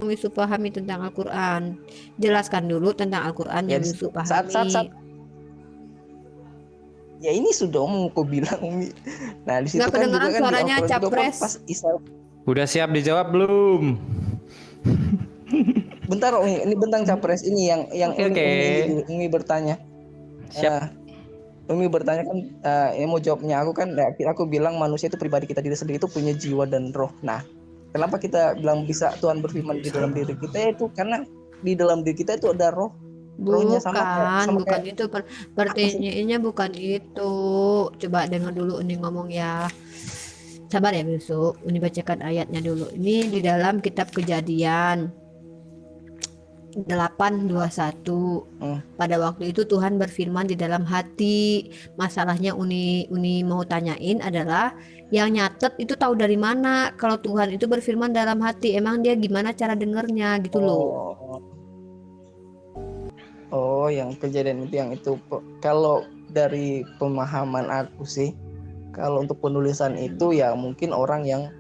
Wilsu pahami tentang Al-Quran? Jelaskan dulu tentang Al-Quran Ya yang Wilsu saat pahami. ya ini sudah mau aku bilang Umi. Nah di situ Nggak kan juga kedengeran kan di suaranya Al-Quran juga kan Capres. pas Isra. Udah siap dijawab belum? Bentar Umi, ini bentang Capres ini yang Oke, oke. Umi bertanya. Siap. Umi bertanya kan, mau jawabnya aku kan, aku bilang manusia itu pribadi kita diri sendiri itu punya jiwa dan roh. Nah, kenapa kita bilang bisa Tuhan berfirman di dalam diri kita itu karena di dalam diri kita itu ada roh. Rohnya sama Bukan kayak itu pertanyaannya, bukan itu. Coba dengar dulu ini ngomong ya. Sabar ya Wilsu, ini bacakan ayatnya dulu. Ini di dalam kitab Kejadian 8:21. Pada waktu itu Tuhan berfirman di dalam hati. Masalahnya Uni mau tanyain adalah yang nyatet itu tahu dari mana kalau Tuhan itu berfirman dalam hati? Emang dia gimana cara dengernya gitu loh. Oh, yang Kejadian itu yang itu. Kalau dari pemahaman aku sih, kalau untuk penulisan itu ya mungkin orang yang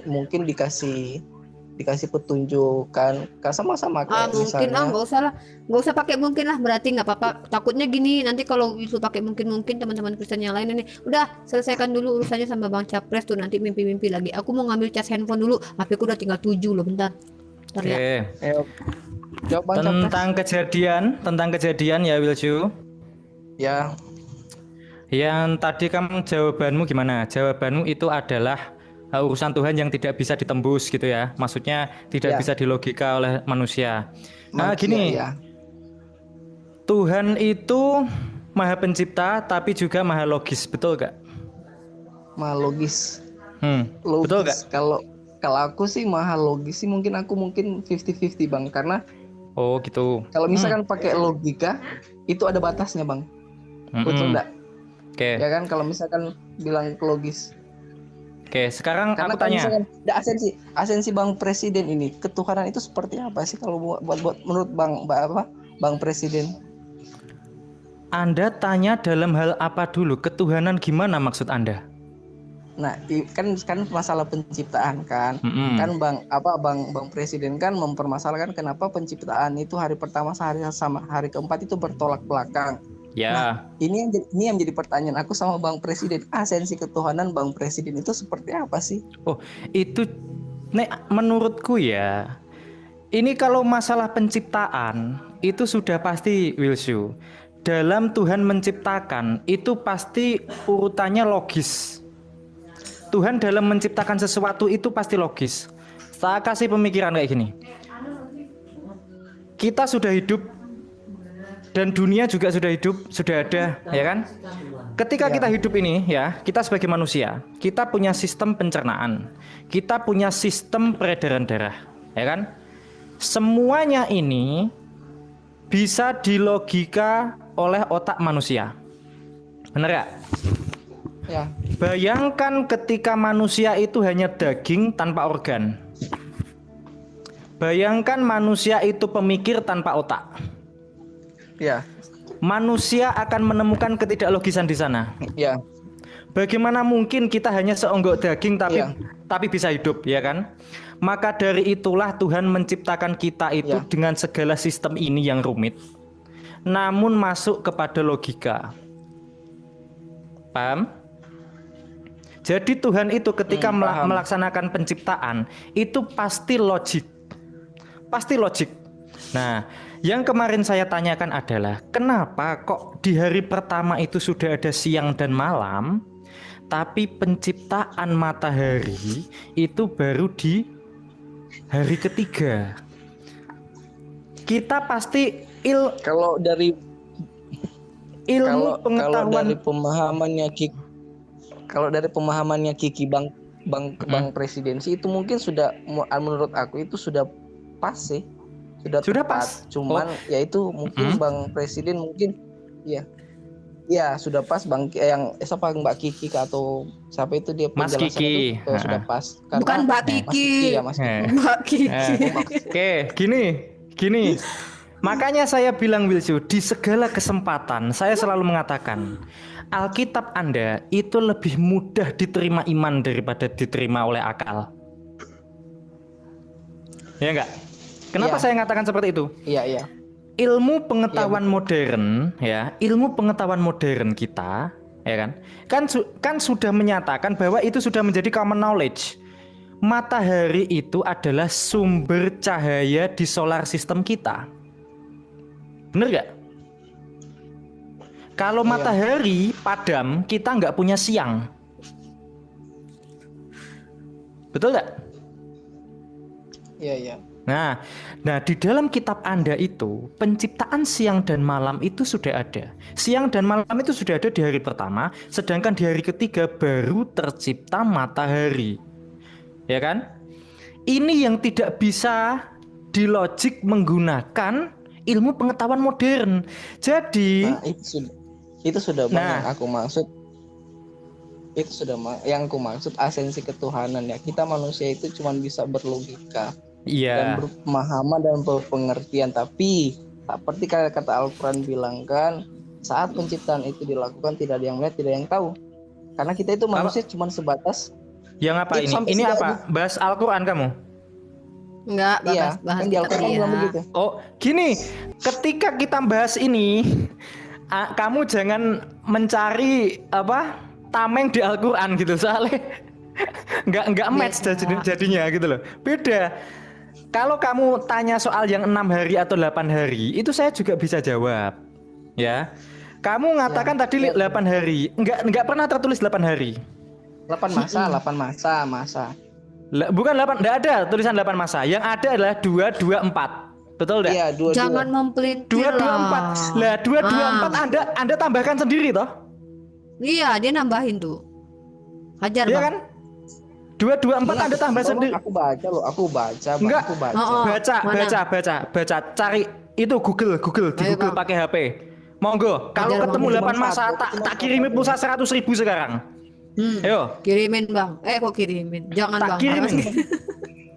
mungkin dikasih petunjuk kan sama-sama kayak Mungkin misalnya nggak usah pakai mungkin lah, berarti nggak apa-apa. Takutnya gini, nanti kalau itu pakai mungkin teman-teman Kristen yang lain ini udah selesaikan dulu urusannya sama Bang Capres tuh, nanti mimpi-mimpi lagi. Aku mau ngambil cas handphone dulu, HP ku udah tinggal 7 loh, bentar ya. Tentang kejadian ya Wilsu. Ya. Yang tadi kamu jawabanmu gimana? Jawabanmu itu adalah urusan Tuhan yang tidak bisa ditembus gitu ya. Maksudnya tidak bisa dilogika oleh manusia. Nah, gini. Ya. Tuhan itu Maha Pencipta tapi juga Maha Logis, betul gak? Maha logis. Logis. Betul gak? Kalau aku sih maha logis sih mungkin 50-50 Bang, karena gitu. Kalau misalkan pakai logika itu ada batasnya Bang. Betul enggak? Oke. Ya kan kalau misalkan bilang logis. Oke, sekarang karena aku tanya. Asensi Bang Presiden ini, ketuhanan itu seperti apa sih kalau buat menurut Bang Presiden? Anda tanya dalam hal apa dulu? Ketuhanan gimana maksud Anda? Nah, kan masalah penciptaan kan. Kan Bang Presiden kan mempermasalahkan kenapa penciptaan itu hari pertama sama hari keempat itu bertolak belakang. Ya. Nah, ini yang jadi pertanyaan aku sama Bang Presiden. Asensi ketuhanan Bang Presiden itu seperti apa sih? Oh, itu menurutku ya. Ini kalau masalah penciptaan itu sudah pasti Wilsu. Dalam Tuhan menciptakan itu pasti urutannya logis. Tuhan dalam menciptakan sesuatu itu pasti logis. Saya kasih pemikiran kayak gini. Kita sudah hidup dan dunia juga sudah hidup, sudah ada, ya kan? Ketika kita hidup ini ya, kita sebagai manusia, kita punya sistem pencernaan, kita punya sistem peredaran darah, ya kan? Semuanya ini bisa dilogika oleh otak manusia. Benar gak? Ya. Bayangkan ketika manusia itu hanya daging tanpa organ. Bayangkan manusia itu pemikir tanpa otak. Ya. Manusia akan menemukan ketidaklogisan di sana. Ya. Bagaimana mungkin kita hanya seonggok daging tapi bisa hidup, ya kan? Maka dari itulah Tuhan menciptakan kita itu dengan segala sistem ini yang rumit, namun masuk kepada logika. Paham? Jadi Tuhan itu ketika melaksanakan penciptaan itu pasti logik. Pasti logik. Nah, yang kemarin saya tanyakan adalah kenapa kok di hari pertama itu sudah ada siang dan malam, tapi penciptaan matahari itu baru di hari ketiga. Kita pasti kalau dari ilmu pengetahuan, kalau dari pemahamannya Kiki Bang Presidensi itu mungkin sudah, menurut aku itu sudah pas sih. Sudah pas. Cuman ya itu mungkin Bang Presiden mungkin ya sudah pas Bang yang siapa Mbak Kiki atau siapa itu dia Mas Kiki itu sudah pas. Karena, bukan Mbak Kiki. Mbak Kiki. Oke, gini. Makanya saya bilang Wilsu, di segala kesempatan saya selalu mengatakan Alkitab Anda itu lebih mudah diterima iman daripada diterima oleh akal. Ya enggak? Kenapa saya mengatakan seperti itu? Iya. Ilmu pengetahuan modern ya, ilmu pengetahuan modern kita ya kan sudah menyatakan bahwa itu sudah menjadi common knowledge. Matahari itu adalah sumber cahaya di solar system kita. Bener gak? Kalau matahari padam, kita nggak punya siang. Betul gak? Iya. Nah, di dalam kitab Anda itu penciptaan siang dan malam itu sudah ada. Siang dan malam itu sudah ada di hari pertama, sedangkan di hari ketiga baru tercipta matahari. Ya kan? Ini yang tidak bisa dilogik menggunakan ilmu pengetahuan modern. Jadi, itu sudah yang aku maksud. Itu sudah yang aku maksud esensi ketuhanan ya. Kita manusia itu cuma bisa berlogika. Dan berpemahaman dan berpengertian, tapi seperti kata Al-Quran bilang kan, saat penciptaan itu dilakukan tidak ada yang melihat, tidak ada yang tahu, karena kita itu manusia cuma sebatas. Yang apa ini apa? Bahas Al-Quran kamu? Enggak, bahas kan di Al-Quran bilang begitu. Oh gini, ketika kita bahas ini, kamu jangan mencari tameng di Al-Quran gitu, soalnya nggak match jadinya gitu loh. Beda. Kalau kamu tanya soal yang 6 hari atau 8 hari, itu saya juga bisa jawab. Ya. Kamu mengatakan tadi 8 hari. Enggak pernah tertulis 8 hari. 8 masa. Bukan 8, enggak ada tulisan 8 masa. Yang ada adalah 2, 2, 4. Betul enggak? Iya, 2. Jangan mempelintir 2, 2, 4. Lah, 2, 2, 4 Anda tambahkan sendiri toh? Iya, dia nambahin tuh. Hajar, iya Bang. Kan? 2, 2, 4 Anda tambah sendiri. Aku baca. Enggak. Aku baca. Baca. Cari itu Google di Google pakai HP. Monggo. Kalau ketemu 8 masa tak kirimin pulsa 100.000 sekarang. Ayo. Kirimin, Bang. Kok kirimin? Jangan, tak Bang. Kirimin.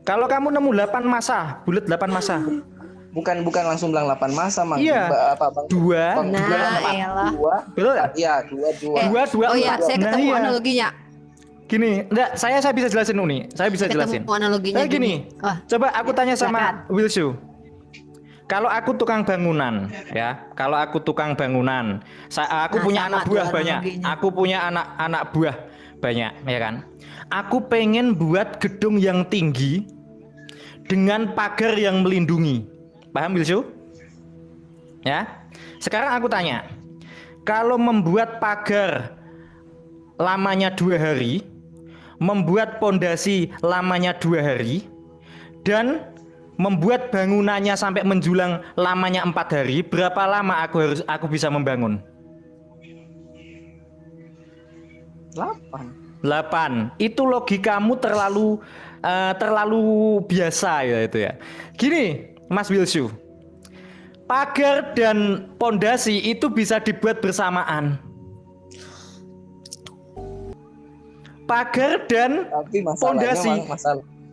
Kalau kamu nemu 8 masa, bulat 8 masa. Bukan langsung bilang 8 masa, Mang. Iya. Bang? 2. Elah. Betul enggak? Iya, 2. 2, 2. Oh iya, saya ketemu analoginya. Gini, enggak, saya bisa jelasin Uni. Saya bisa jelasin. Analoginya gini. Coba aku tanya sama Wilsu. Kalau aku tukang bangunan, ya. Kalau aku tukang bangunan, aku punya anak buah banyak. Aku punya anak buah banyak, ya kan. Aku pengen buat gedung yang tinggi dengan pagar yang melindungi. Paham, Wilsu? Ya. Sekarang aku tanya, kalau membuat pagar lamanya 2 hari, membuat pondasi lamanya 2 hari, dan membuat bangunannya sampai menjulang lamanya 4 hari, berapa lama aku bisa membangun? 8. Itu logikamu terlalu biasa ya itu ya. Gini, Mas Wilsu. Pagar dan pondasi itu bisa dibuat bersamaan. Pagar dan pondasi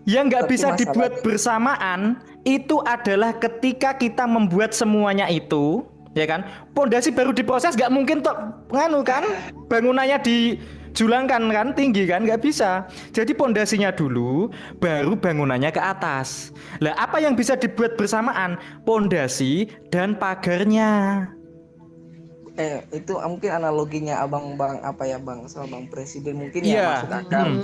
yang nggak bisa dibuat bersamaan itu adalah ketika kita membuat semuanya itu, ya kan? Pondasi baru diproses, nggak mungkin toh kan? Bangunannya dijulangkan kan tinggi kan? Nggak bisa. Jadi pondasinya dulu, baru bangunannya ke atas. Lah apa yang bisa dibuat bersamaan? Pondasi dan pagarnya. Itu mungkin analoginya Bang sama Bang Presiden mungkin ya masuk akal,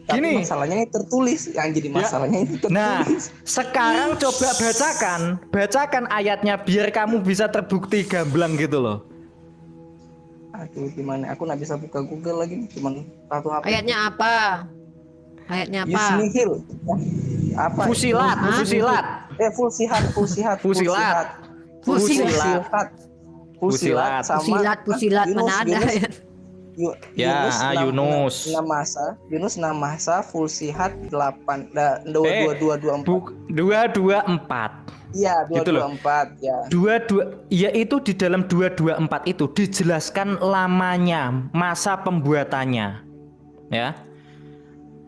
tapi masalahnya ini tertulis, yang jadi masalahnya ini tertulis. Nah, sekarang coba bacakan ayatnya biar kamu bisa terbukti gamblang gitu loh. Aduh, gimana? Aku nggak bisa buka Google lagi, cuman satu HP. Ayatnya apa? Yusnihil. Apa? Fusilat. Fusilat mana ada ya? Yunus 6 masa Fusihat 8 2224. 224. Iya, 224 gitu ya. 22 yaitu di dalam 224 itu dijelaskan lamanya, masa pembuatannya. Ya.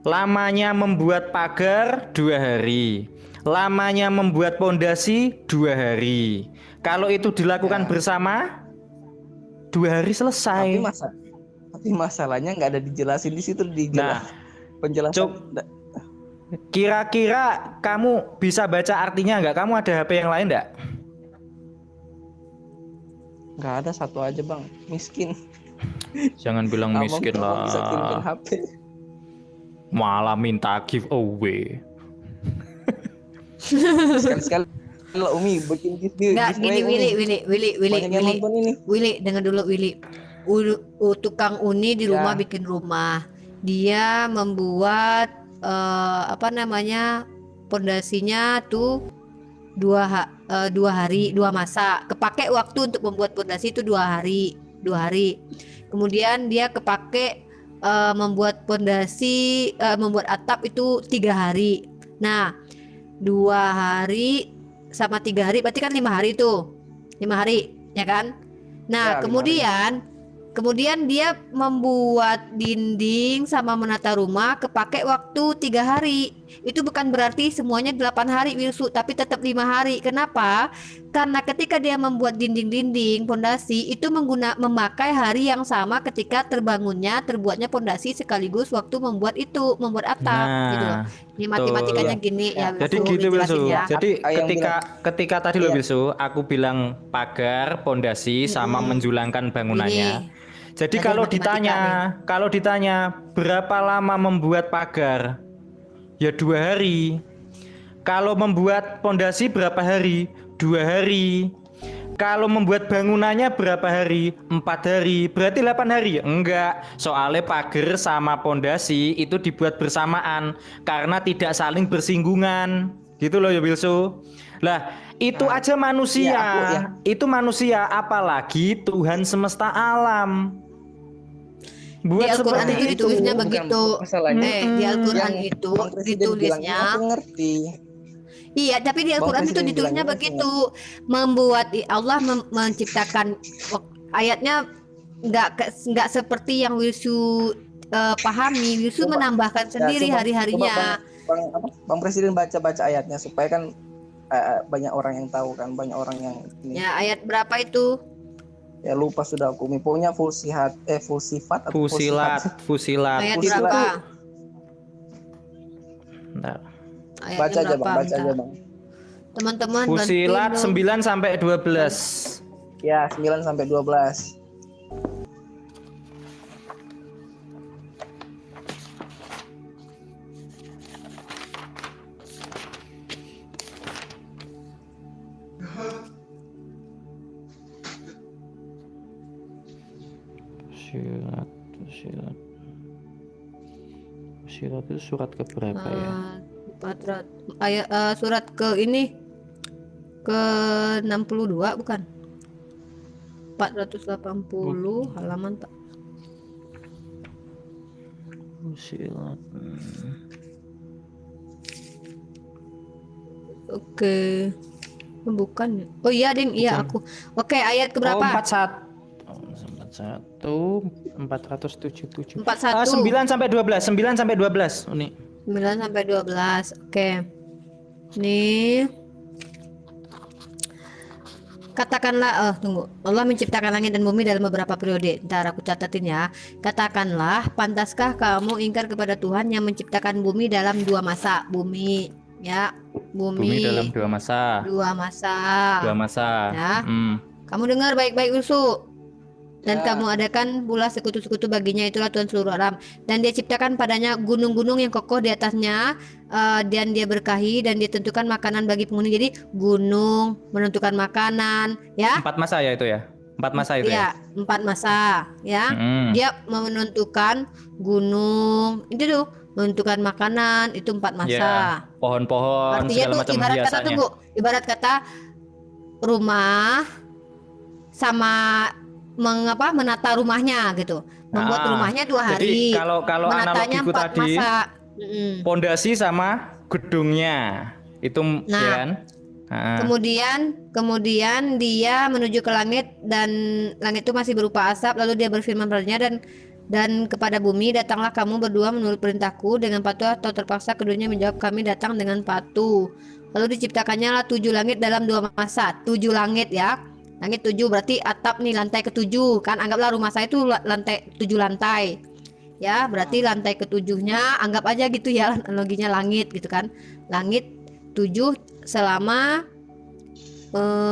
Lamanya membuat pagar 2 hari. Lamanya membuat pondasi 2 hari. Kalau itu dilakukan bersama 2 hari selesai. Tapi masalahnya nggak ada dijelasin di situ, penjelasan. Kira-kira kamu bisa baca artinya nggak? Kamu ada HP yang lain nggak? Nggak ada, satu aja bang, miskin. Jangan bilang miskin Abang bisa kirimkan lah. HP. Malah minta giveaway. Sekali-sekali lah Umi bikin Enggak, gini Banyak yang nonton ini. Willy, dengar dulu Willy. Tukang Uni di rumah bikin rumah. Dia membuat apa namanya, pondasinya tuh 2 hari 2 masa. Kepake waktu untuk membuat pondasi itu 2 hari. Kemudian dia kepake membuat pondasi, membuat atap itu 3 hari. Nah, 2 hari sama 3 hari berarti kan 5 hari tuh, 5 hari ya kan. Nah, Ya, kemudian dia membuat dinding sama menata rumah kepake waktu 3 hari. Itu bukan berarti semuanya 8 hari Wilsu, tapi tetap 5 hari. Kenapa? Karena ketika dia membuat dinding-dinding pondasi itu memakai hari yang sama ketika terbuatnya pondasi sekaligus waktu membuat atap gitu loh. Ini matematikanya gini ya. Jadi Wilsu, gitu Wilsu. ya. Jadi ketika tadi loh Wilsu, aku bilang pagar, pondasi sama menjulangkan bangunannya. Gini. Jadi Belajar kalau ditanya berapa lama membuat pagar? Ya 2 hari. Kalau membuat pondasi berapa hari? 2 hari. Kalau membuat bangunannya berapa hari? 4 hari. Berarti 8 hari? Enggak. Soalnya pagar sama pondasi itu dibuat bersamaan karena tidak saling bersinggungan. Gitu loh ya Wilsu. Lah, itu aja manusia. Itu manusia, apalagi Tuhan semesta alam. Di Al-Quran itu ditulisnya bukan begitu. Di Al-Quran itu ditulisnya. Aku ngerti. Iya, tapi di Al-Quran itu ditulisnya begitu. Membuat Allah menciptakan, ayatnya nggak seperti yang Wilsu pahami. Wilsu menambahkan sendiri hari-harinya. Bang Presiden baca ayatnya supaya kan banyak orang yang tahu kan, banyak orang yang ini. Ya, ayat berapa itu? Ya lupa sudah aku. Pokoknya fusilat. Ayat berapa? Bentar. Baca aja bang. Teman-teman Fusilat 9 sampai 12. Ya, 9 sampai 12. Fusilat itu surat ke berapa ya? 400 ayat surat ke ini ke 62 bukan? 480 halaman Pak. Fusilat. Oke. Bukan. Oh iya Ding, iya aku. Oke, ayat ke berapa? 477. 41. 9 sampai 12 ini. 9 sampai 12. Oke. Nih. Katakanlah, tunggu. Allah menciptakan langit dan bumi dalam beberapa periode. Ntar aku catatin ya. Katakanlah, pantaskah kamu ingkar kepada Tuhan yang menciptakan bumi dalam 2 masa? Bumi dalam 2 masa. 2 masa. 2 masa. Ya. Kamu dengar baik-baik Wilsu. Dan kamu adakan pula sekutu-sekutu baginya, itulah Tuhan seluruh alam. Dan dia ciptakan padanya gunung-gunung yang kokoh di atasnya, dan dia berkahi dan dia tentukan makanan bagi penghuni. Jadi gunung menentukan makanan, ya. 4 masa ya itu ya. 4 masa itu ya. 4 masa, ya. Dia menentukan gunung, itu tuh menentukan makanan, itu 4 masa. Ya, pohon-pohon segala macam hiasannya. Ibarat kata rumah sama menata rumahnya gitu. Membuat rumahnya 2 hari. Jadi kalau analogiku tadi, pondasi sama gedungnya itu ya kan. Kemudian dia menuju ke langit dan langit itu masih berupa asap, lalu dia berfirman padanya dan kepada bumi, datanglah kamu berdua menurut perintahku dengan patuh atau terpaksa. Keduanya menjawab, kami datang dengan patuh. Lalu diciptakannya lah 7 langit dalam 2 masa. 7 langit ya. Langit 7 berarti atap nih lantai ke-7 kan, anggaplah rumah saya itu lantai 7 lantai. ya, berarti lantai ketujuhnya anggap aja gitu ya, analoginya langit gitu kan. Langit 7 selama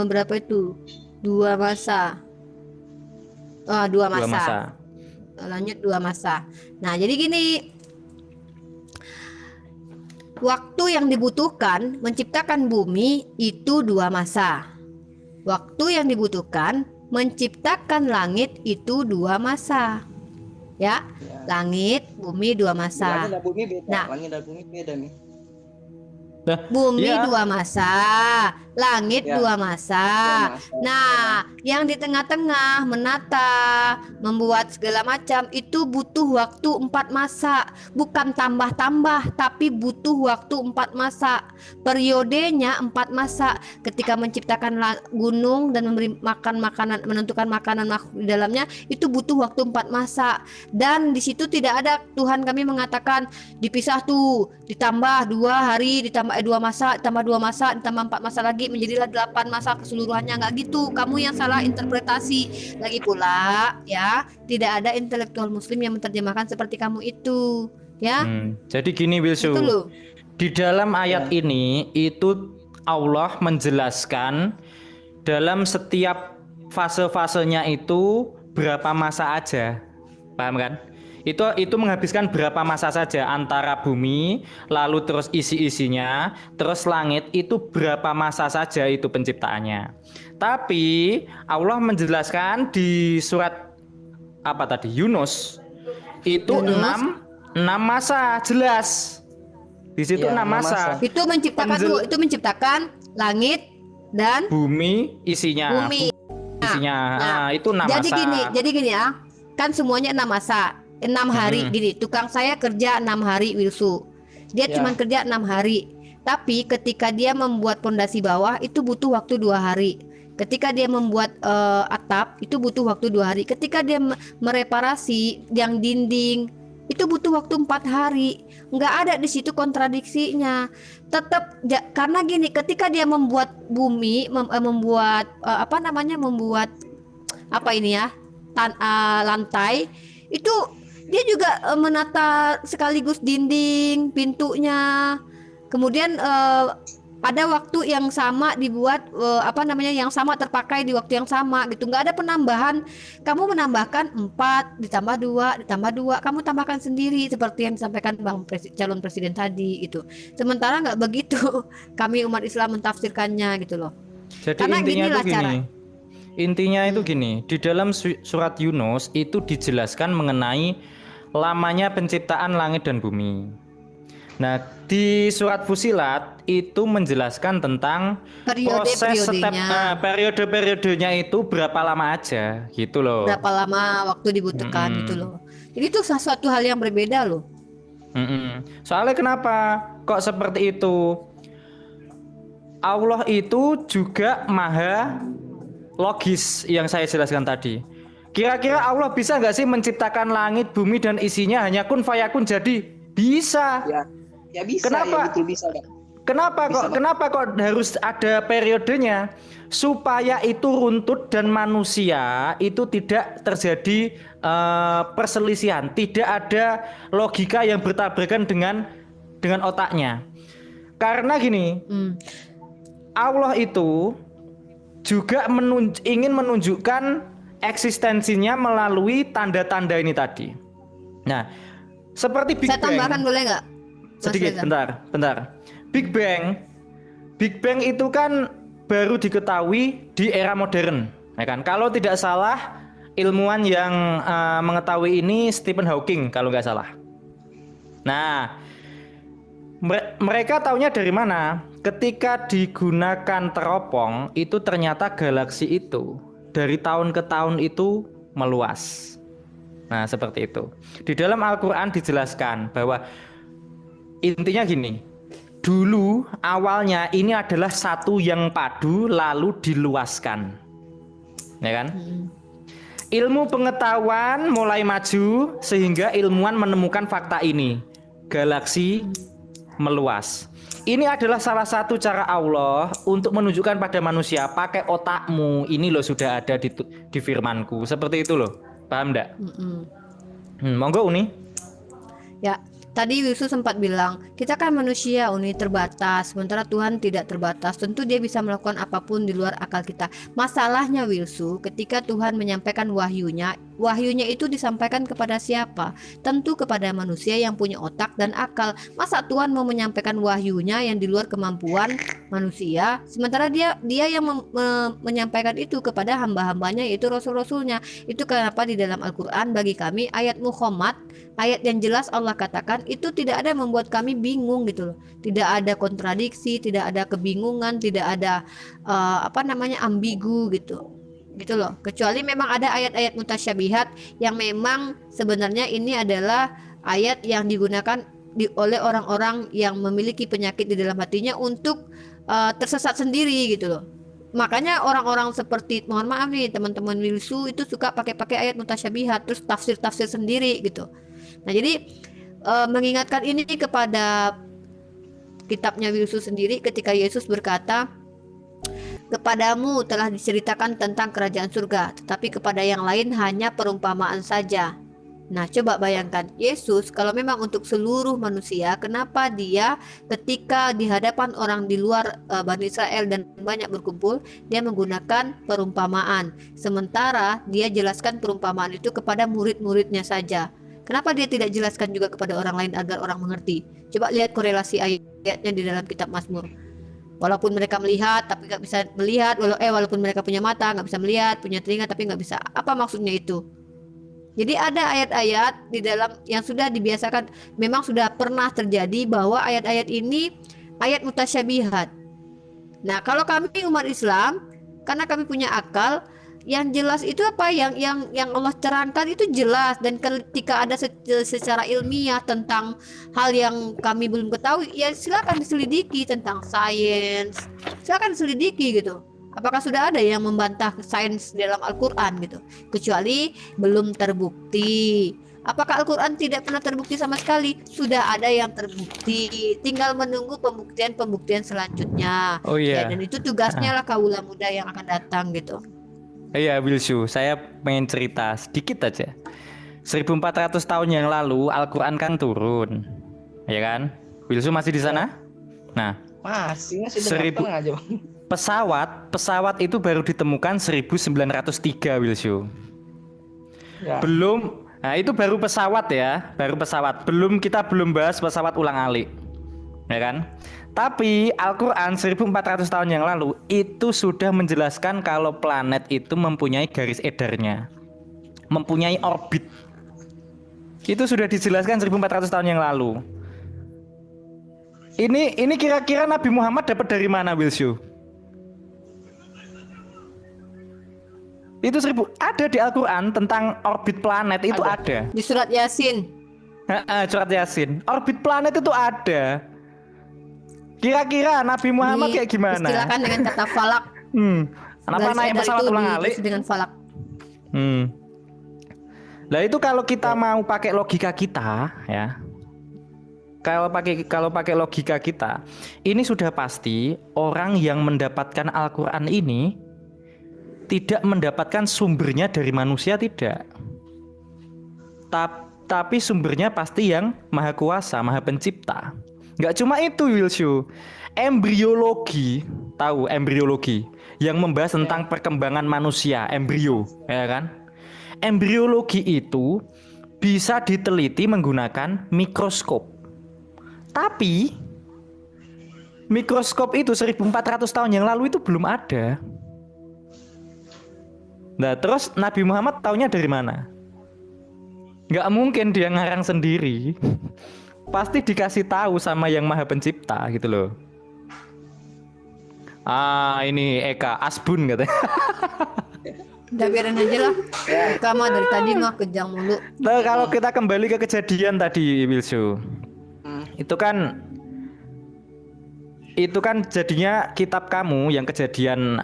berapa itu? 2 masa. 2 masa. Lanjut 2 masa. Nah, jadi gini, waktu yang dibutuhkan menciptakan bumi itu 2 masa. Waktu yang dibutuhkan menciptakan langit itu 2 masa. Ya, langit, bumi 2 masa. Langit dan bumi beda. Nah, Langit dan bumi beda nih. Bumi 2 masa, langit 2 masa. Nah, yang di tengah-tengah menata, membuat segala macam itu butuh waktu 4 masa, bukan tambah-tambah, tapi butuh waktu 4 masa. Periodenya 4 masa. Ketika menciptakan gunung dan memberi makan makanan, menentukan makanan di dalamnya, itu butuh waktu 4 masa. Dan di situ tidak ada Tuhan kami mengatakan dipisah tuh, ditambah 2 hari, ditambah 2 masa, ditambah 2 masa, ditambah 4 masa lagi, menjadilah 8 masa keseluruhannya. Nggak gitu, kamu yang salah interpretasi. Lagi pula ya, tidak ada intelektual muslim yang menerjemahkan seperti kamu itu ya. Jadi gini Wilsu, di dalam ayat ini itu Allah menjelaskan dalam setiap fase-fasenya itu berapa masa aja, paham kan? Itu menghabiskan berapa masa saja antara bumi, lalu terus isi-isinya, terus langit, itu berapa masa saja itu penciptaannya. Tapi Allah menjelaskan di surat apa tadi? Yunus itu 6 masa jelas. Di situ 6 masa. Itu menciptakan langit dan bumi isinya. Nah, itu 6 masa. Jadi gini ya. Kan semuanya 6 masa. 6 hari gini, tukang saya kerja 6 hari Wilsu. Dia cuma kerja 6 hari. Tapi ketika dia membuat pondasi bawah itu butuh waktu 2 hari. Ketika dia membuat atap itu butuh waktu 2 hari. Ketika dia mereparasi yang dinding itu butuh waktu 4 hari. Nggak ada di situ kontradiksinya. Tetap karena gini, ketika dia membuat bumi, membuat lantai itu dia juga menata sekaligus dinding, pintunya. Kemudian ada waktu yang sama dibuat yang sama terpakai di waktu yang sama gitu. Nggak ada penambahan. Kamu menambahkan 4 ditambah 2, kamu tambahkan sendiri seperti yang disampaikan calon presiden tadi gitu. Sementara nggak begitu kami umat Islam mentafsirkannya gitu loh. Jadi karena intinya itu gini. Intinya itu gini, di dalam surat Yunus itu dijelaskan mengenai lamanya penciptaan langit dan bumi. Nah, di surat Fusilat itu menjelaskan tentang proses periode-periodenya itu berapa lama aja gitu loh. Berapa lama waktu dibutuhkan gitu loh. Jadi itu sesuatu hal yang berbeda loh. Soalnya kenapa kok seperti itu? Allah itu juga maha logis yang saya jelaskan tadi. Kira-kira Allah bisa nggak sih menciptakan langit, bumi dan isinya hanya kun fayakun jadi? Bisa. Ya bisa. Kenapa? Ya betul bisa. Kenapa kok harus ada periodenya? Supaya itu runtut dan manusia itu tidak terjadi perselisihan, tidak ada logika yang bertabrakan dengan otaknya. Karena gini, Allah itu juga ingin menunjukkan eksistensinya melalui tanda-tanda ini tadi. Nah, seperti Big Bang. Saya tambahkan boleh nggak? Sedikit, bentar. Big Bang itu kan baru diketahui di era modern, ya kan? Kalau tidak salah, ilmuwan yang mengetahui ini Stephen Hawking kalau nggak salah. Nah, mereka taunya dari mana? Ketika digunakan teropong, itu ternyata galaksi itu dari tahun ke tahun itu meluas. Nah, seperti itu. Di dalam Al-Quran dijelaskan bahwa intinya gini, dulu awalnya ini adalah satu yang padu lalu diluaskan, ya kan? Ilmu pengetahuan mulai maju sehingga ilmuwan menemukan fakta ini, galaksi meluas. Ini adalah salah satu cara Allah untuk menunjukkan pada manusia, pakai otakmu, ini loh sudah ada di firmanku, seperti itu loh, paham enggak? Monggo Uni. Ya, tadi Wilsu sempat bilang, kita kan manusia, Uni, terbatas, sementara Tuhan tidak terbatas. Tentu dia bisa melakukan apapun di luar akal kita. Masalahnya Wilsu, ketika Tuhan menyampaikan wahyunya itu disampaikan kepada siapa? Tentu kepada manusia yang punya otak dan akal. Masa Tuhan mau menyampaikan wahyunya yang di luar kemampuan manusia, sementara dia yang menyampaikan itu kepada hamba-hambanya, yaitu rasul-rasulnya. Itu kenapa di dalam Al-Quran bagi kami ayat Muhammad, ayat yang jelas Allah katakan itu tidak ada membuat kami bingung gitu loh. Tidak ada kontradiksi, tidak ada kebingungan, tidak ada ambigu gitu loh. Kecuali memang ada ayat-ayat mutasyabihat yang memang sebenarnya ini adalah ayat yang digunakan oleh orang-orang yang memiliki penyakit di dalam hatinya untuk tersesat sendiri gitu loh. Makanya orang-orang seperti, mohon maaf nih teman-teman Wilsu, itu suka pakai ayat mutasyabihat terus tafsir sendiri gitu. Nah, jadi mengingatkan ini kepada kitabnya Wilsu sendiri ketika Yesus berkata, kepadamu telah diceritakan tentang kerajaan surga, tetapi kepada yang lain hanya perumpamaan saja. Nah, coba bayangkan, Yesus kalau memang untuk seluruh manusia, kenapa dia ketika di hadapan orang di luar Bani Israel dan banyak berkumpul, dia menggunakan perumpamaan. Sementara dia jelaskan perumpamaan itu kepada murid-muridnya saja. Kenapa dia tidak jelaskan juga kepada orang lain agar orang mengerti? Coba lihat korelasi ayatnya di dalam kitab Mazmur. Walaupun mereka melihat tapi nggak bisa melihat, walaupun mereka punya mata nggak bisa melihat, punya telinga tapi nggak bisa. Apa maksudnya itu? Jadi ada ayat-ayat di dalam yang sudah dibiasakan, memang sudah pernah terjadi bahwa ayat-ayat ini ayat mutasyabihat. Nah, kalau kami umat Islam, karena kami punya akal, yang jelas itu apa yang Allah terangkan itu jelas, dan ketika ada secara ilmiah tentang hal yang kami belum ketahui, ya silakan diselidiki tentang sains, silakan diselidiki gitu. Apakah sudah ada yang membantah sains dalam Al-Quran gitu? Kecuali belum terbukti. Apakah Al-Quran tidak pernah terbukti sama sekali? Sudah ada yang terbukti. Tinggal menunggu pembuktian selanjutnya. Oh iya. Ya, dan itu tugasnya lah kaula muda yang akan datang gitu. Iya, Wilsu, saya pengen cerita sedikit aja. 1400 tahun yang lalu Al-Quran kan turun, ya kan? Wilsu masih di sana? Nah, masih tengah aja, Bang. Pesawat itu baru ditemukan 1903, Wilsu. Ya. Belum, nah itu baru pesawat ya, kita belum bahas pesawat ulang-alik, ya kan? Tapi Al-Quran 1400 tahun yang lalu itu sudah menjelaskan kalau planet itu mempunyai garis edarnya, mempunyai orbit. Itu sudah dijelaskan 1400 tahun yang lalu. Ini kira-kira Nabi Muhammad dapat dari mana, Wilsu? Itu ada di Al-Quran tentang orbit planet itu ada. Di surat Yasin. Surat Yasin. Orbit planet itu ada. Kira-kira Nabi Muhammad kayak gimana? Silakan dengan kata falak. Kenapa naik pesawat ulang-alik? Dengan falak. Lah itu kalau kita mau pakai logika kita, ya. Kalau pakai logika kita, ini sudah pasti orang yang mendapatkan Al-Quran ini tidak mendapatkan sumbernya dari manusia, tidak. Tapi sumbernya pasti yang Maha Kuasa, Maha Pencipta. Nggak cuma itu, Wilsu. Embriologi, tahu embriologi? Yang membahas tentang perkembangan manusia, embrio, ya kan? Embriologi itu bisa diteliti menggunakan mikroskop. Tapi mikroskop itu 1400 tahun yang lalu itu belum ada. Nah, terus Nabi Muhammad taunya dari mana? Nggak mungkin dia ngarang sendiri. Pasti dikasih tahu sama yang Maha Pencipta gitu loh. Ini Eka Asbun katanya. Udah biarin aja lah. Eka mah dari tadi mah kejang mulu. Nah, kalau kita kembali ke kejadian tadi, Wilsu. Itu kan jadinya kitab kamu yang kejadian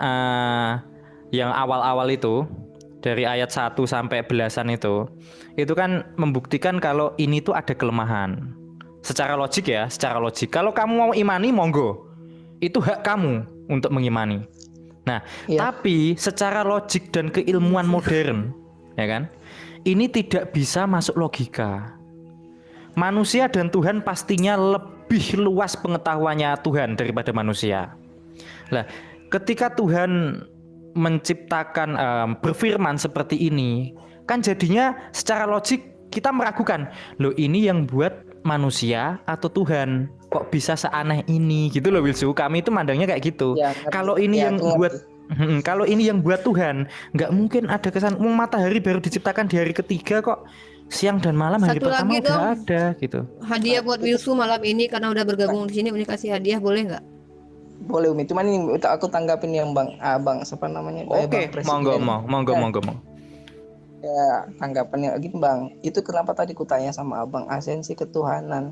yang awal-awal itu dari ayat 1 sampai belasan itu kan membuktikan kalau ini tuh ada kelemahan. Secara logik ya, secara logik. Kalau kamu mau imani, monggo. Itu hak kamu untuk mengimani. Nah, tapi secara logik dan keilmuan modern, ya kan? Ini tidak bisa masuk logika. manusia dan Tuhan pastinya lebih luas pengetahuannya Tuhan daripada manusia. Lah, ketika Tuhan menciptakan berfirman seperti ini, kan jadinya secara logik kita meragukan, loh ini yang buat manusia atau Tuhan? Kok bisa seaneh ini gitu loh Wilsu. Kami itu mandangnya kayak gitu. Ya, kalau ini ya, yang buat kalau ini yang buat Tuhan, nggak mungkin ada kesan matahari baru diciptakan di hari ketiga kok siang dan malam hari Satu pertama lagi udah dong. ada gitu. Hadiah buat Wilsu malam ini karena udah bergabung di sini, Umi kasih hadiah boleh nggak? Boleh Umi, cuman ini aku tanggapin yang Bang siapa namanya? Oke, Bang monggo. Ya, tanggapannya gini Bang, itu kenapa tadi kutanya sama Abang esensi ketuhanan.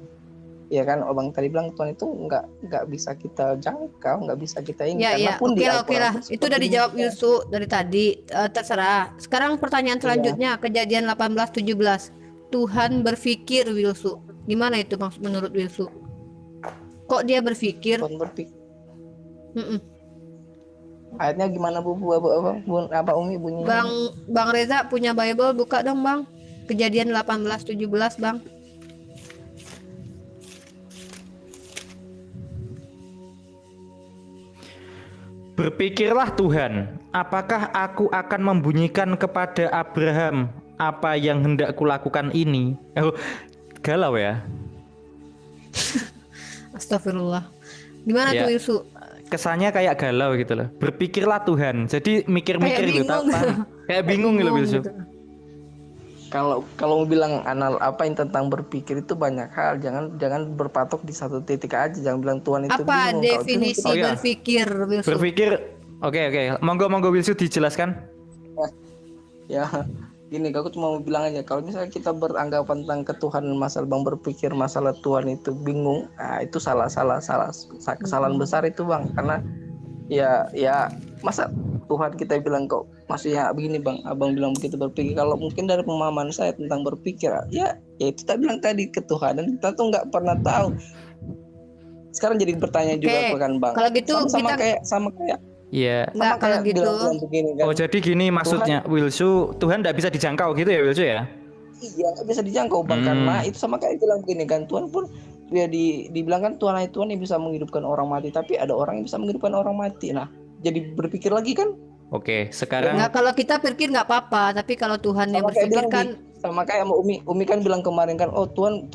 Ya kan, Abang tadi bilang Tuhan itu nggak bisa kita jangkau, nggak bisa kita ini. Ya, Karena pun oke lah. Itu udah dijawab Wilsu dari tadi. Terserah. Sekarang pertanyaan selanjutnya, Kejadian 18:17. Tuhan berpikir Wilsu. Gimana itu maksud menurut Wilsu? Kok dia berpikir? Tuhan berpikir. Ayatnya gimana apa Umi bunyinya? Bang Reza punya Bible, buka dong Bang. Kejadian 18:17 Bang. Berpikirlah Tuhan, apakah aku akan membunyikan kepada Abraham apa yang hendak kulakukan ini? Oh, galau ya. Astagfirullah. Gimana tuh Wilsu? Kesannya kayak galau gitu loh. Berpikirlah Tuhan. Jadi mikir-mikir gitu apa? Kayak bingung gitu Wilsu. Kalau mau bilang apa yang tentang berpikir itu banyak hal, jangan berpatok di satu titik aja, jangan bilang Tuhan itu apa bingung. Definisi berpikir Wilsu? Berpikir, oke. Monggo Wilsu dijelaskan. Ya, gini, aku cuma mau bilang aja, kalau misalnya kita beranggapan tentang ketuhanan, masalah Bang berpikir masalah Tuhan itu bingung, nah itu kesalahan besar itu Bang, karena ya masa Tuhan kita bilang kok maksudnya begini Bang, Abang bilang begitu berpikir. Kalau mungkin dari pemahaman saya tentang berpikir, ya itu tak bilang tadi ketuhanan kita tuh nggak pernah tahu. Sekarang jadi bertanya juga kan Bang. Kalau gitu sama kayak iya. Nggak kalau gitu. Begini, kan? Oh jadi gini maksudnya Tuhan, Wilsu, Tuhan nggak bisa dijangkau gitu ya Wilsu ya? Iya nggak bisa dijangkau Bang, karena itu sama kayak bilang begini kan, Tuhan pun ya dibilang kan Tuhan yang bisa menghidupkan orang mati, tapi ada orang yang bisa menghidupkan orang mati. Nah jadi berpikir lagi kan. Oke, sekarang kalau kita pikir nggak apa-apa, tapi kalau Tuhan yang berpikir kan sama kayak Umi kan bilang kemarin kan, oh Tuhan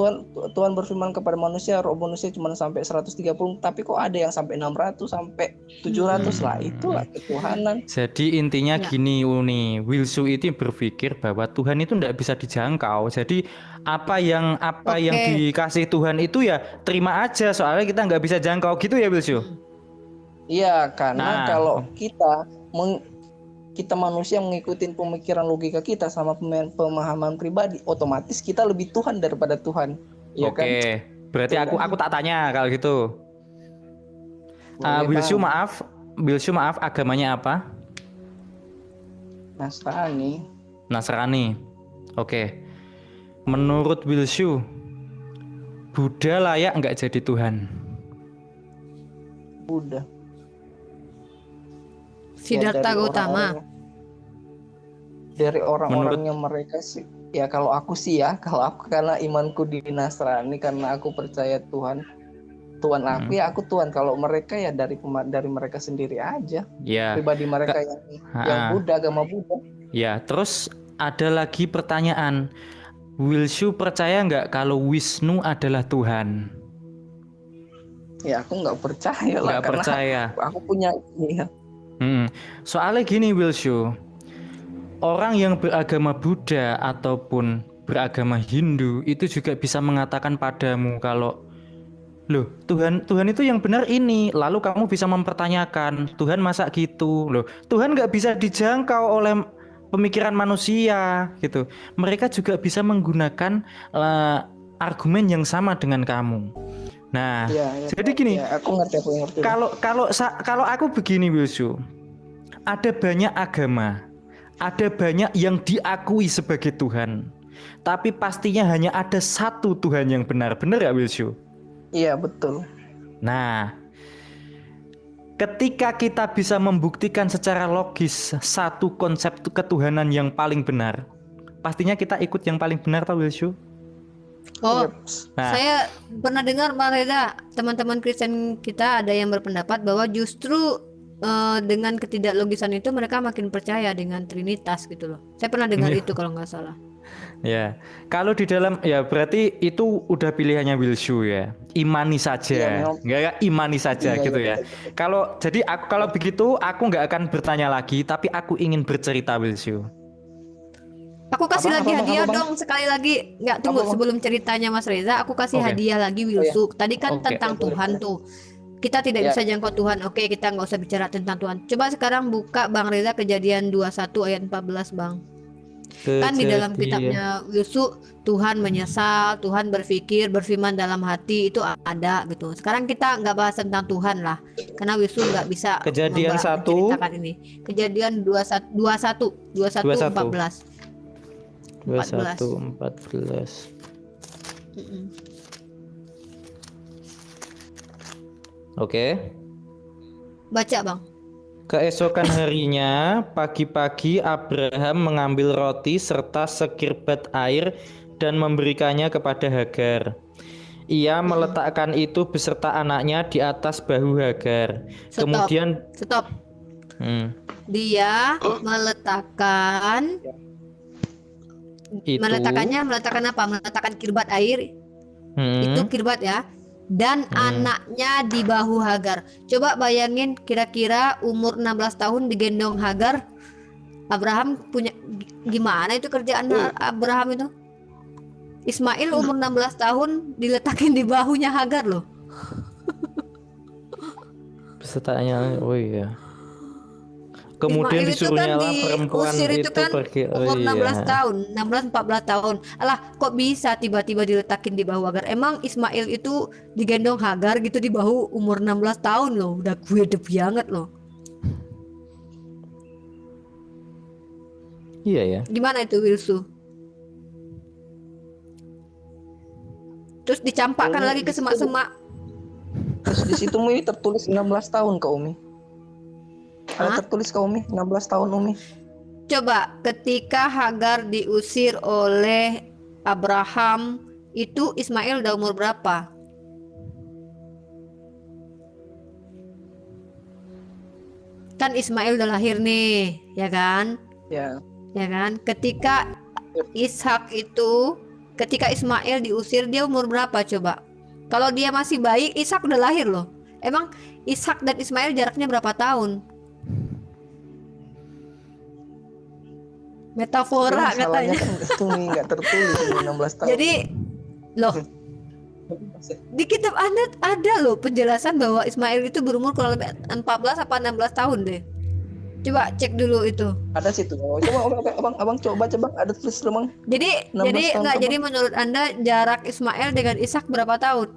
berfirman kepada manusia, roh manusia cuma sampai 130, tapi kok ada yang sampai 600 sampai 700 lah, itulah ketuhanan. Jadi intinya gini Uni, Wilsu itu berpikir bahwa Tuhan itu tidak bisa dijangkau. Jadi apa yang dikasih Tuhan itu ya terima aja, soalnya kita nggak bisa jangkau gitu ya Wilsu. Iya, karena kalau kita manusia mengikuti pemikiran logika kita sama pemahaman pribadi, otomatis kita lebih Tuhan daripada Tuhan. Ya Oke, kan? Berarti aku tak tanya kalau gitu. Wilsu maaf, agamanya apa? Nasrani. Oke. Menurut Wilsu, Buddha layak nggak jadi Tuhan? Buddha. Siddhartha Gautama. Dari orang-orangnya mereka sih, ya kalau aku karena imanku di Nasrani, karena aku percaya Tuhan aku ya aku Tuhan. Kalau mereka ya dari mereka sendiri aja. Ya. Pribadi mereka yang Buddha, agama Buddha. Ya, terus ada lagi pertanyaan. Wilsu percaya nggak kalau Wisnu adalah Tuhan? Ya aku nggak percaya lah. Nggak percaya. Aku punya Soalnya gini Wilsu, orang yang beragama Buddha ataupun beragama Hindu itu juga bisa mengatakan padamu kalau loh Tuhan itu yang benar ini, lalu kamu bisa mempertanyakan Tuhan masa gitu, loh Tuhan nggak bisa dijangkau oleh pemikiran manusia gitu. Mereka juga bisa menggunakan argumen yang sama dengan kamu. Nah, jadi gini, aku ngerti. Kalau aku begini Wilsu, ada banyak agama, ada banyak yang diakui sebagai Tuhan, tapi pastinya hanya ada satu Tuhan yang benar ya Wilsu? Iya betul. Nah, ketika kita bisa membuktikan secara logis satu konsep ketuhanan yang paling benar, pastinya kita ikut yang paling benar, Pak Wilsu? Oh, Nah, saya pernah dengar Pak Reza, teman-teman Kristen kita ada yang berpendapat bahwa justru dengan ketidaklogisan itu mereka makin percaya dengan Trinitas gitu loh. Saya pernah dengar itu kalau nggak salah. ya, kalau di dalam ya berarti itu udah pilihannya Wilsu ya. Imani saja, Iya, nggak imani saja iya, gitu iya, ya. Kalau jadi aku kalau begitu aku nggak akan bertanya lagi, tapi aku ingin bercerita Wilsu. Aku kasih lagi Bang? hadiah Apa, Bang? dong sekali lagi. Nggak, tunggu, Apa, Bang? sebelum ceritanya Mas Reza, aku kasih Oke. hadiah lagi Oh ya, Wilsu. Tadi kan Oke. tentang ya boleh, Tuhan boleh. tuh. Kita tidak Ya, bisa jangkau Tuhan. Oke, kita nggak usah bicara tentang Tuhan. Coba sekarang buka Bang Reza Kejadian 21 ayat 14, Bang. Kan di dalam Kejadian. kitabnya Wilsu, Tuhan menyesal, Tuhan berpikir, berfirman dalam hati, itu ada gitu. Sekarang kita nggak bahas tentang Tuhan lah, karena Wilsu nggak bisa Kejadian 1 menceritakan ini. Kejadian 21 14. 21 14. Mm-mm. Oke. Baca Bang. Keesokan harinya, pagi-pagi Abraham mengambil roti serta sekirbat air dan memberikannya kepada Hagar. Ia meletakkan itu beserta anaknya di atas bahu Hagar. Stop. Kemudian Stop. hmm, Dia meletakkan itu meletakkan apa? Meletakkan kirbat air. Itu hmm, kirbat ya. Dan anaknya di bahu Hagar. Coba bayangin kira-kira umur 16 tahun digendong Hagar. Abraham punya gimana itu kerjaan Abraham itu? Ismail umur 16 tahun diletakin di bahunya Hagar loh. besertanya. Oh iya. Kemudian Ismail itu kan disuruhnyalah perempuan diusir itu kan pergi. Oh umur 16 iya. tahun, 16 14 tahun. Alah, kok bisa tiba-tiba diletakin di bahu Hagar? Emang Ismail itu digendong Hagar gitu di bahu umur 16 tahun loh. Udah gue banget loh. Iya ya. Gimana itu Wilsu? Terus dicampakkan Umi, lagi ke di situ- semak-semak. Terus di situ Umi tertulis 16 tahun Kak Umi. Hah? Ada tertulis Kak Umi 16 tahun Umi. Coba ketika Hagar diusir oleh Abraham, itu Ismail udah umur berapa? Kan Ismail udah lahir nih, ya kan? Ya. Ya kan? Ketika Ishak itu, ketika Ismail diusir dia umur berapa coba? Kalau dia masih bayi, Ishak udah lahir loh. Emang Ishak dan Ismail jaraknya berapa tahun? Metafora Masalahnya katanya. kan itu Umi nggak tertulis Umi 16 tahun. Jadi loh, di kitab Anda ada loh penjelasan bahwa Ismail itu berumur kurang lebih 14 apa 16 tahun deh. Coba cek dulu itu. Ada situ. Oh, coba abang coba baca Bang, ada tulis dulu Bang. Jadi 16 tahun enggak, ke jadi menurut Anda jarak Ismail dengan Ishak berapa tahun?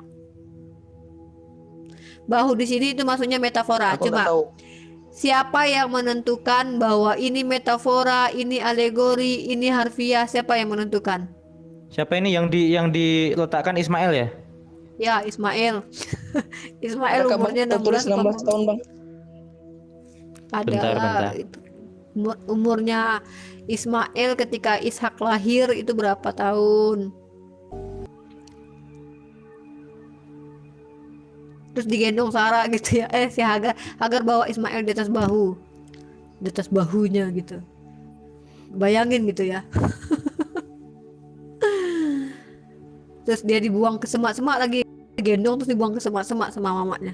Bahu di sini itu maksudnya metafora. Aku nggak Coba tahu. siapa yang menentukan bahwa ini metafora, ini alegori, ini harfiah? Siapa yang menentukan? Siapa ini yang diletakkan Ismail ya? Ya, Ismail. Ismail Ada Kak, Bang? umurnya Tertulis 16 16 tahun Bang. Bentar. adalah umurnya Ismail ketika Ishak lahir itu berapa tahun? Terus digendong Sarah gitu ya. Si Hagar bawa Ismail di atas bahunya gitu. Bayangin gitu ya. Terus dia dibuang ke semak-semak lagi, digendong terus dibuang ke semak-semak sama mamanya.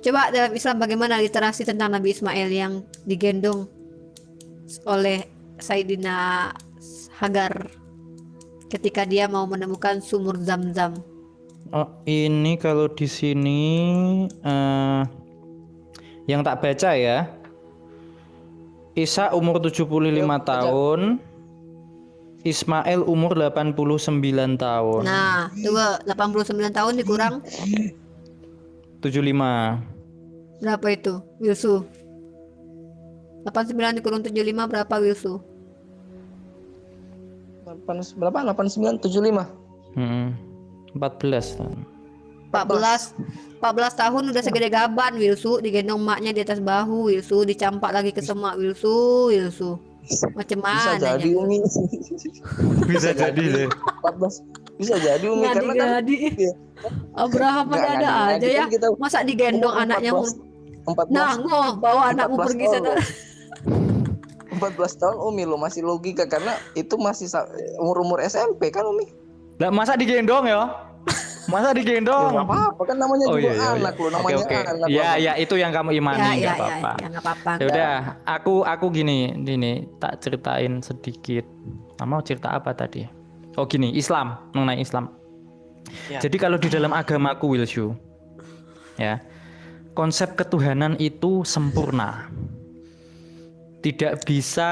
Coba dalam Islam bagaimana literasi tentang Nabi Ismail yang digendong oleh Sayyidina Hagar ketika dia mau menemukan sumur Zam-Zam. Oh, ini kalau di sini yang tak baca ya. Isa umur 75 tahun. Ismail umur 89 tahun. Nah, coba 89 tahun dikurang 75. berapa itu, Wilsu? 89 dikurang 75 berapa, Wilsu? 8975. 14 tahun. 14 tahun udah segede gaban, Wilsu, digendong emaknya di atas bahu, Wilsu, dicampak lagi ke semak, Wilsu. Bisa Macam-mana jadi Umi. Bisa jadi deh. 14 bisa jadi Umi karena kan ngadi-ngadi. ya, Abraham nggak ada ngadi-ngadi aja ya. kan kita Masa digendong umur anaknya 14 Nango, bawa anakmu 14 pergi tahun sana. loh. 14 tahun Umi lo masih logika karena itu masih umur-umur SMP kan Umi. Lah masa digendong ya? Masa Ya digendong? nggak apa-apa kan namanya Oh juga iya, anak lo, Oke, namanya oke. anak Ya lo. ya itu yang kamu imani, nggak apa-apa. Nggak apa-apa. Ya udah, aku gini tak ceritain sedikit. Mau cerita apa tadi? Oh gini, Islam, mengenai Islam. Ya. Jadi kalau di dalam agamaku Wilshu, ya konsep ketuhanan itu sempurna, tidak bisa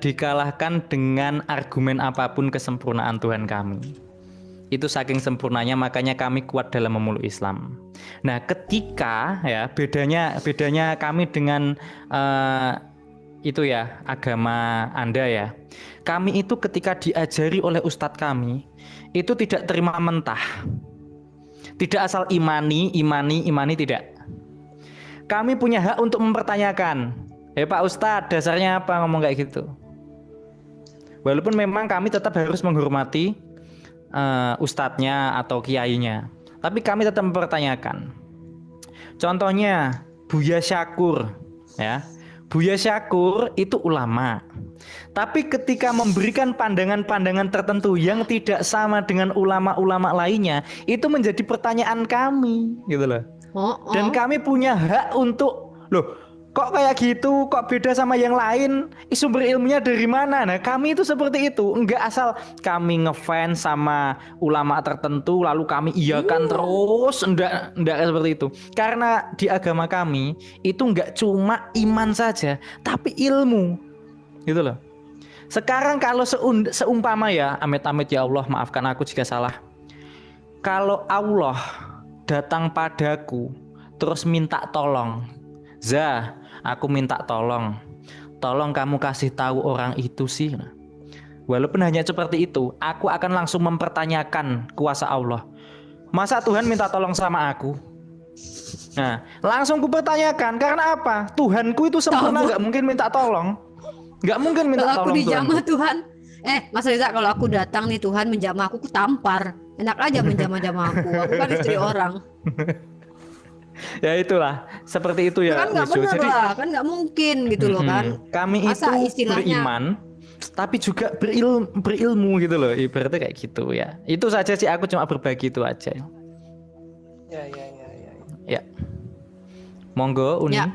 dikalahkan dengan argumen apapun kesempurnaan Tuhan kami. Itu saking sempurnanya, makanya kami kuat dalam memeluk Islam. Nah, ketika ya bedanya kami dengan itu ya agama Anda ya. Kami itu ketika diajari oleh ustadz kami itu tidak terima mentah. Tidak asal imani tidak. Kami punya hak untuk mempertanyakan. Pak Ustadz, dasarnya apa ngomong kayak gitu? Walaupun memang kami tetap harus menghormati ustadznya atau kiainya, tapi kami tetap mempertanyakan. Contohnya Buya Syakur, ya. Buya Syakur itu ulama, tapi ketika memberikan pandangan-pandangan tertentu yang tidak sama dengan ulama-ulama lainnya, itu menjadi pertanyaan kami, gitu loh. Dan kami punya hak untuk, loh, kok kayak gitu, kok beda sama yang lain, sumber ilmunya dari mana? Nah kami itu seperti itu, enggak asal kami ngefans sama ulama tertentu lalu kami iyakan terus, enggak seperti itu. Karena di agama kami itu enggak cuma iman saja, tapi ilmu, gitu loh. Sekarang kalau seumpama ya, amit-amit ya Allah maafkan aku jika salah, kalau Allah datang padaku terus minta tolong, Zah, aku minta tolong kamu kasih tahu orang itu sih. Walaupun hanya seperti itu, aku akan langsung mempertanyakan kuasa Allah. Masa Tuhan minta tolong sama aku? Nah, langsung kupertanyakan, karena apa? Tuhanku itu sempurna, nggak mungkin minta tolong. Nggak mungkin minta kalau tolong. Kalau aku dijamah Tuhan, Mas Reza, kalau aku datang nih Tuhan menjamah aku tampar. Enak aja menjamah-jamah aku kan istri orang. Ya itulah, seperti itu ya. Kan nggak benar lah, kan nggak mungkin gitu loh kan. Kami masa itu beriman, tapi juga berilmu gitu loh, ibaratnya kayak gitu ya. Itu saja sih, aku cuma berbagi itu aja. Ya. Ya. Monggo Uni. Ya.